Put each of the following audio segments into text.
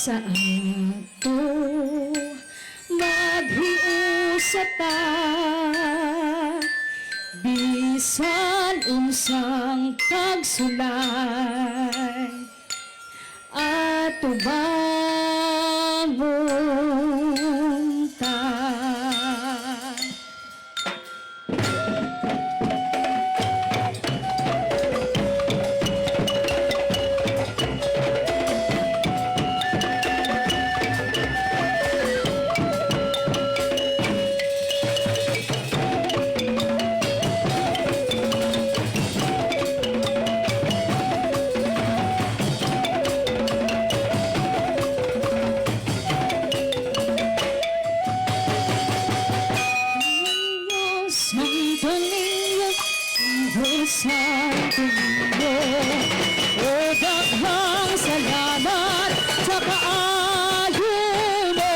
sa ato maghiusap ta bisan unsang pagsulay ato bangon ta. Santo Niño, o daghang salamat sa kaayo mo.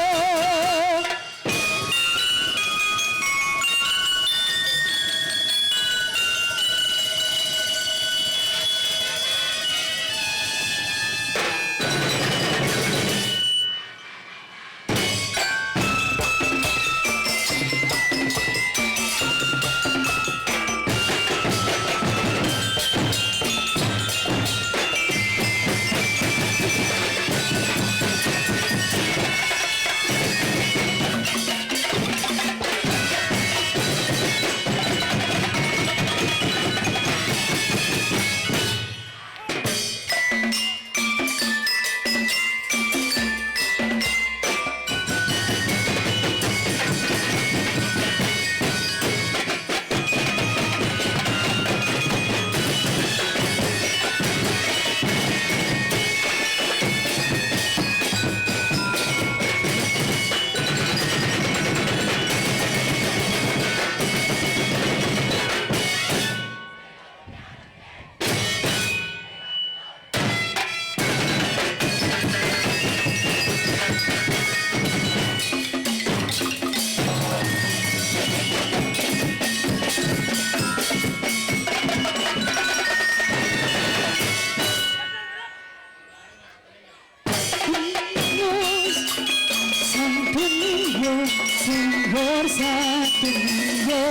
Señor Santo Niño,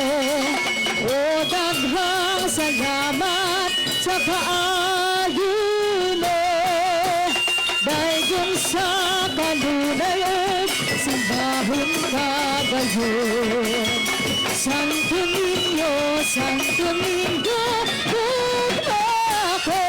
o daghang salamat sa kaayo mo. Dayon sa kanunay simbahon kagayon. Santo Niño, tugma ko.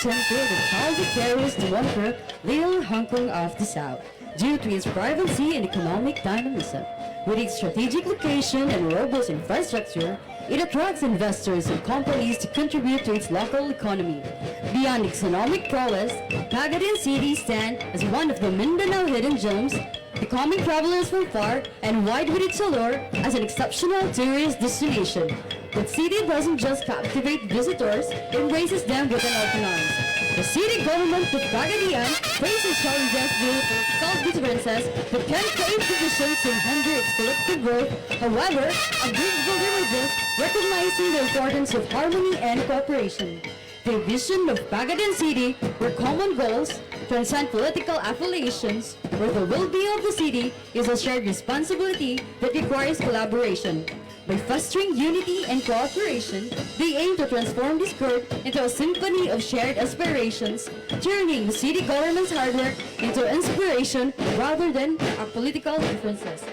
center that proudly carries the moniker Little Hong Kong of the South due to its privacy and economic dynamism. With its strategic location and robust infrastructure, it attracts investors and companies to contribute to its local economy. Beyond economic prowess, Pagadian City stands as one of the Mindanao hidden gems, becoming travelers from far and wide with its allure as an exceptional tourist destination. The city doesn't just captivate visitors, it embraces them with an open arms. The city government of Pagadian faces challenges due to political differences that can create divisions and hinder its collective growth. However, a bridge will emerges, recognizing the importance of harmony and cooperation. The vision of Pagadian City, where common goals transcend political affiliations, where the well-being of the city is a shared responsibility that requires collaboration. By fostering unity and cooperation, they aim to transform this court into a symphony of shared aspirations, turning the city government's hard work into inspiration rather than our political differences.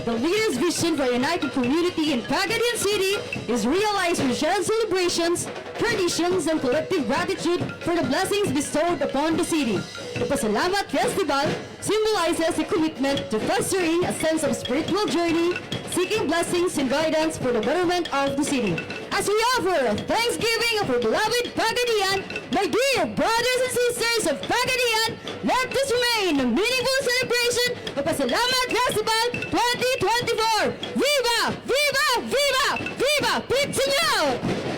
The leader's vision for a united community in Pagadian City is realized through shared celebrations, traditions, and collective gratitude for the blessings bestowed upon the city. The Pasalamat Festival symbolizes a commitment to fostering a sense of spiritual journey, seeking blessings and guidance for the betterment of the city. As we offer thanksgiving of our beloved Pagadian, my dear brothers and sisters of Pagadian, let this remain a meaningful celebration of Pasalamat Festival 2024! Viva! Viva! Viva! Viva! Pitsinyo!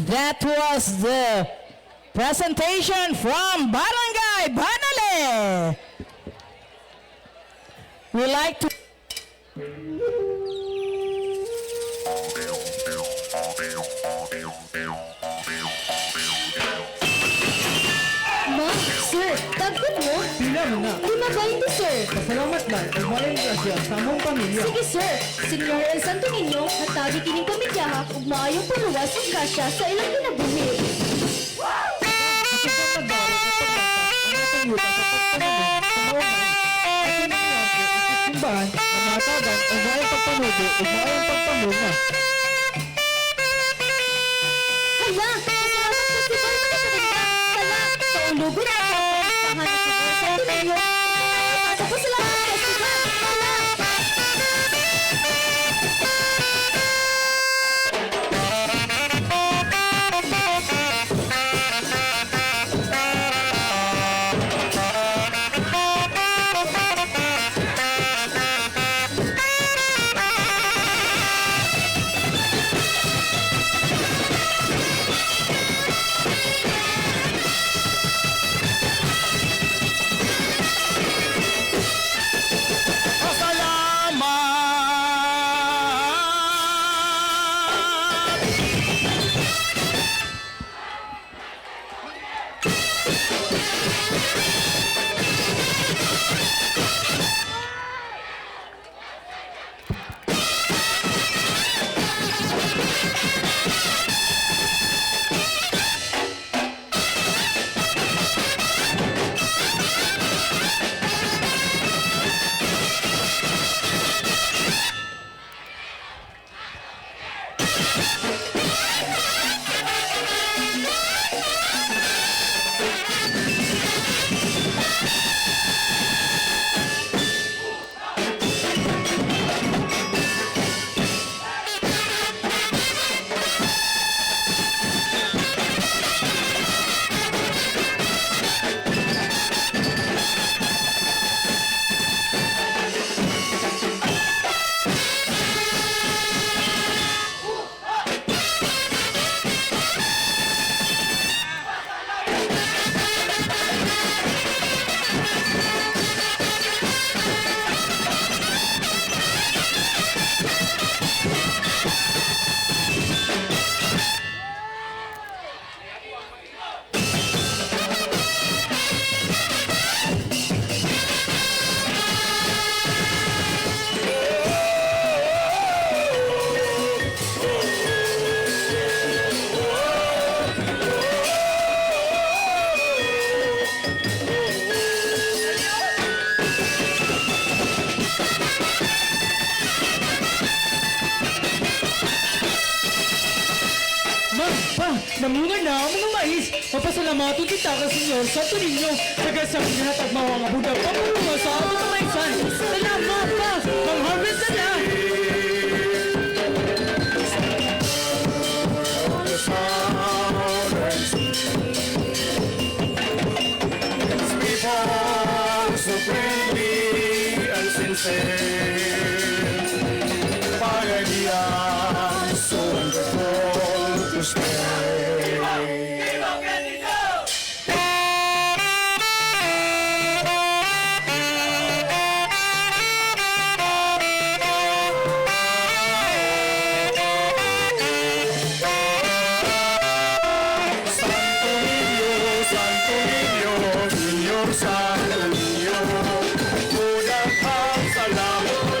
That was the presentation from Barangay Banale. We like to Ma, sir, tagpit mo. Pila mo na. 5.20, sir. Pasalamat man. Umaling grasya sa among pamilya. Sige, sir. Senyor El Santo Niño, hatagi kining pamilyaha ug maayong paluwas ug kasya sa ilang ginabuhi. Kasi kung nagdaro at pagbata, ang atong yuta sa pagpanubo, sa maunay, at pinangyayari, isimbahan, ang mga tagan, ang maayong pagpanubo, ug maayong pagpamunga. Hala, pasalamat festival mo na kanina. Hala, sa ulugon na ako. Tahan na si El Santo Niño. Sa pasalamat festival. Hala. Namunga na ang mga mais. Mapasalamaton kita ka, Senyor Santo Niño. Nagasang nihatag mga budak papulunga sa ato na maisan. Salamat pa! Pang-harvest na na! So friendly and sincere, Pagadian, so wonderful to stay. Santo Niño, Señor Santo Niño, mudah salamat.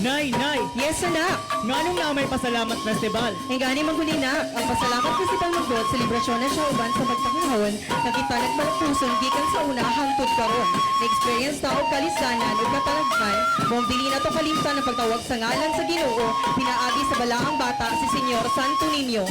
Nay! Yes, anak. Nganong na may Pasalamat Festival? Gani maghulinak, ang Pasalamat Festival magdot selebrasyon na siya uban sa pagtakunahon, nakita nagmalpuson gikan sa una hangtod karon. Na-experience ta og kalisanan ug katalagman, mong dili na to kalimtan ang pagtawag sa ngalan sa Ginoo, pinaagi sa balaang bata si Senyor Santo Niño.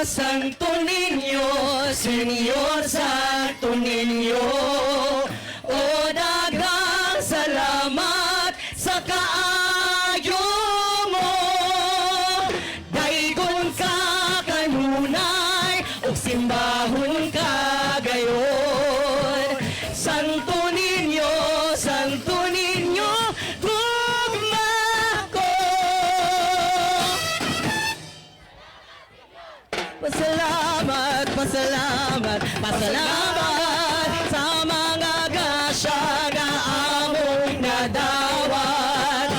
Santo Niño, Senyor Santo Niño, o daghang salamat sa kaayo mo. Daygon ka kanunay, o simbahon ka gayon. Santo Niño, gugma ko. Pasalamat sa mga grasya nga among nadawat.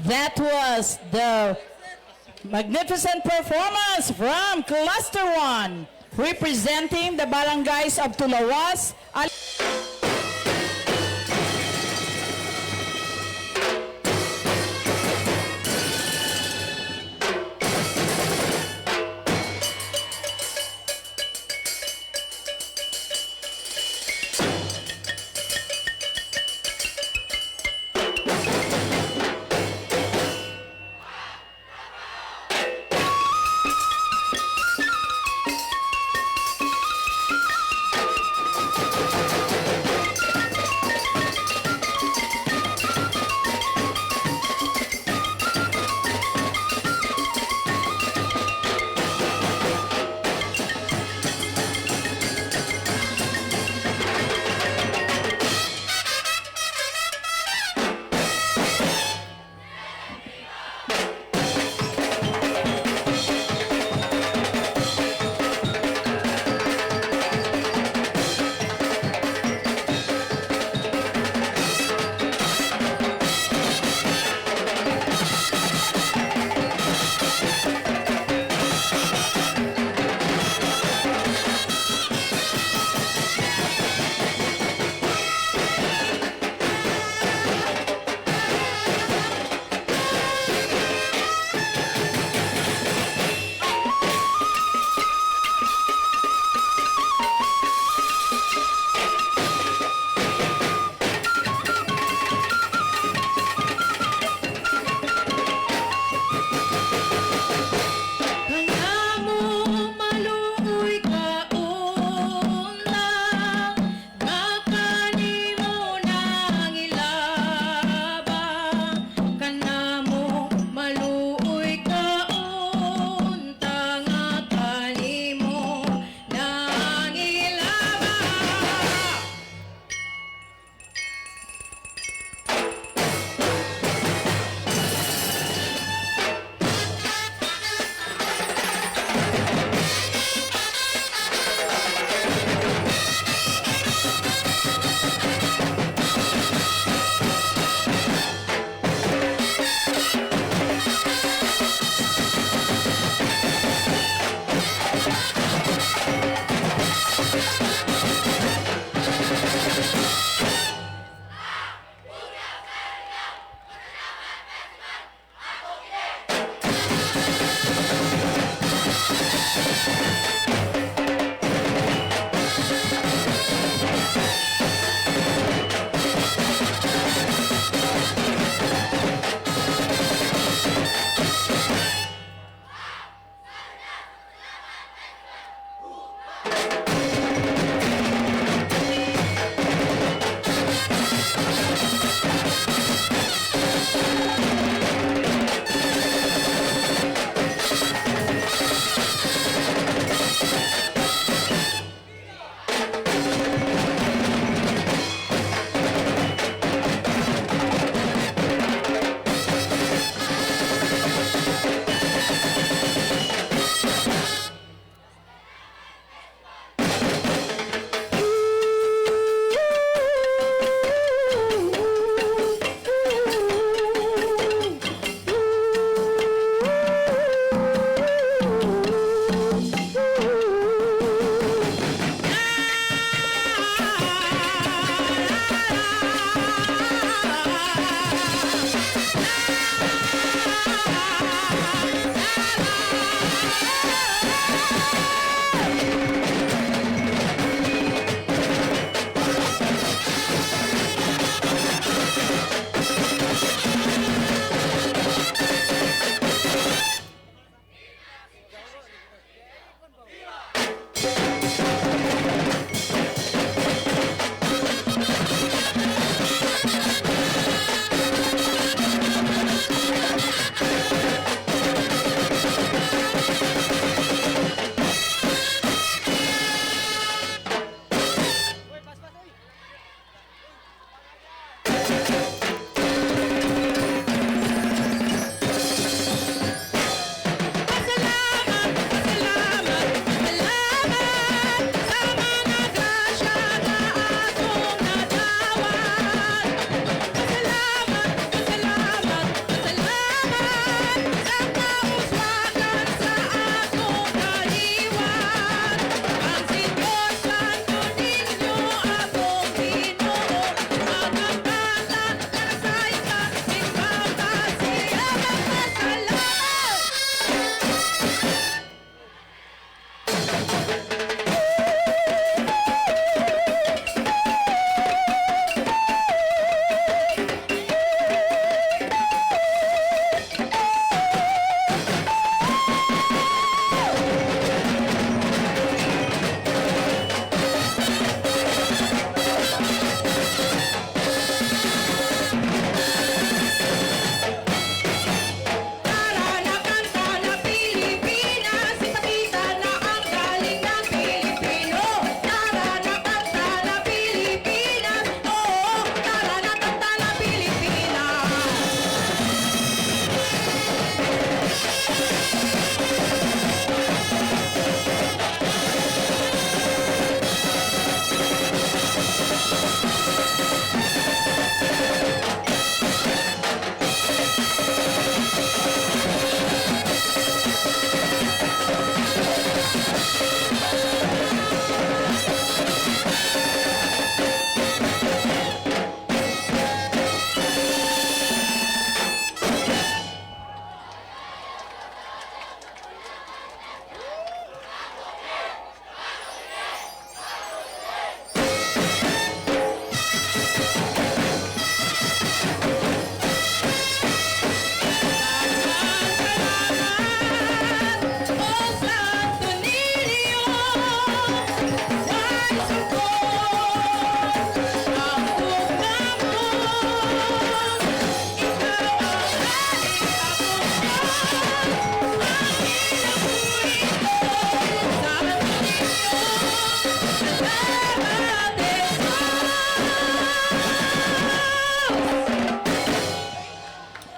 That was the magnificent performance from Cluster 1, representing the barangays of Tulawas,